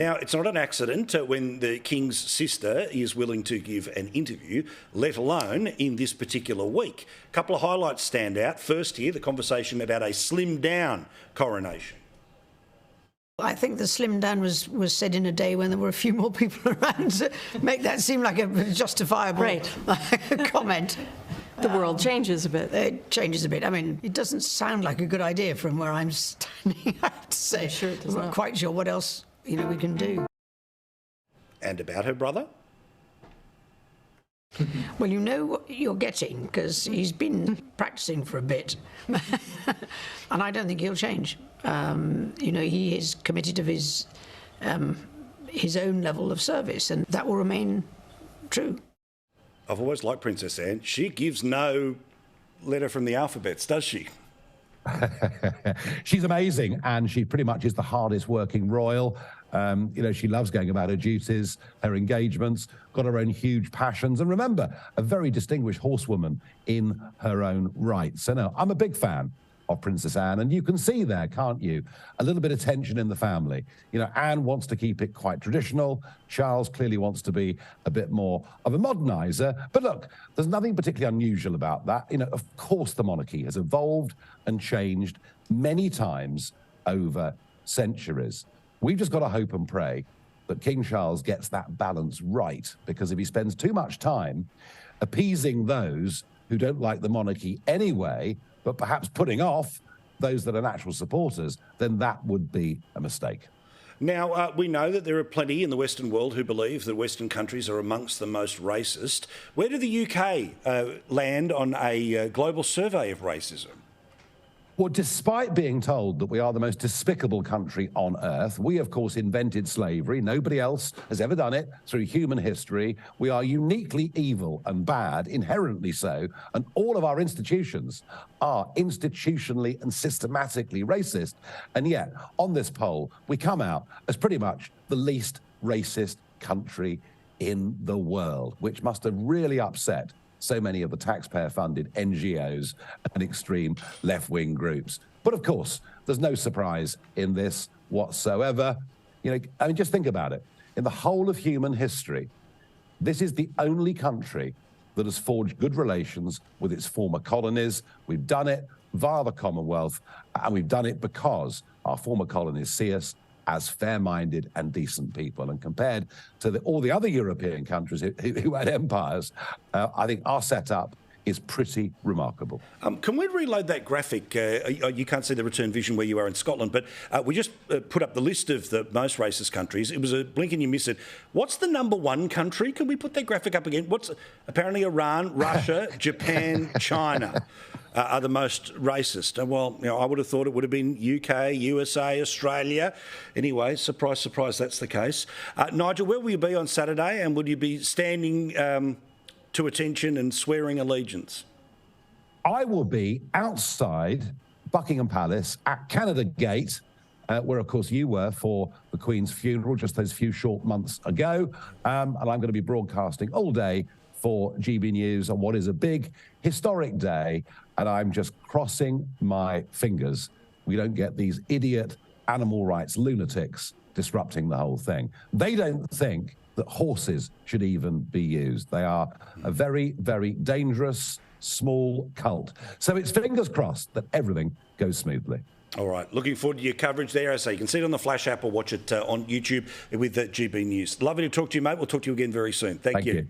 Now, it's not an accident when the King's sister is willing to give an interview, let alone in this particular week. A couple of highlights stand out. First here, the conversation about a slimmed-down coronation. I think the slim down was said in a day when there were a few more people around to make that seem like a justifiable comment. The world changes a bit. It changes a bit. I mean, it doesn't sound like a good idea from where I'm standing, I have to say. Sure it does I'm not quite sure what else we can do. And about her brother? Well, you know what you're getting because he's been practicing for a bit. And I don't think he'll change. He is committed of his own level of service, and that will remain true. I've always liked Princess Anne. She gives no letter from the alphabets, does she? She's amazing, and she pretty much is the hardest working royal. She loves going about her duties, her engagements, got her own huge passions, and remember, a very distinguished horsewoman in her own right. So no, I'm a big fan of Princess Anne, and you can see there, can't you, a little bit of tension in the family. Anne wants to keep it quite traditional. Charles clearly wants to be a bit more of a moderniser. But look, there's nothing particularly unusual about that. Of course, the monarchy has evolved and changed many times over centuries. We've just got to hope and pray that King Charles gets that balance right, because if he spends too much time appeasing those who don't like the monarchy anyway, but perhaps putting off those that are natural supporters, then that would be a mistake. Now, we know that there are plenty in the Western world who believe that Western countries are amongst the most racist. Where did the UK land on a global survey of racism? Well, despite being told that we are the most despicable country on earth, we, of course, invented slavery. Nobody else has ever done it through human history. We are uniquely evil and bad, inherently so, and all of our institutions are institutionally and systematically racist. And yet, on this poll, we come out as pretty much the least racist country in the world, which must have really upset so many of the taxpayer-funded NGOs and extreme left-wing groups. But of course, there's no surprise in this whatsoever. Just think about it. In the whole of human history, this is the only country that has forged good relations with its former colonies. We've done it via the Commonwealth, and we've done it because our former colonies see us as fair-minded and decent people. And compared to all the other European countries who had empires, I think our setup is pretty remarkable. Can we reload that graphic? You can't see the return vision where you are in Scotland, but we just put up the list of the most racist countries. It was a blink and you miss it. What's the number one country? Can we put that graphic up again? Apparently Iran, Russia, Japan, China are the most racist. Well, I would have thought it would have been UK, USA, Australia. Anyway, surprise, surprise, that's the case. Nigel, where will you be on Saturday, and would you be standing to attention and swearing allegiance? I will be outside Buckingham Palace at Canada Gate, where, of course, you were for the Queen's funeral just those few short months ago. And I'm going to be broadcasting all day for GB News on what is a big historic day. And I'm just crossing my fingers we don't get these idiot animal rights lunatics disrupting the whole thing. They don't think that horses should even be used. They are a very, very dangerous, small cult. So it's fingers crossed that everything goes smoothly. All right. Looking forward to your coverage there. So you can see it on the Flash app or watch it on YouTube with GB News. Lovely to talk to you, mate. We'll talk to you again very soon. Thank you.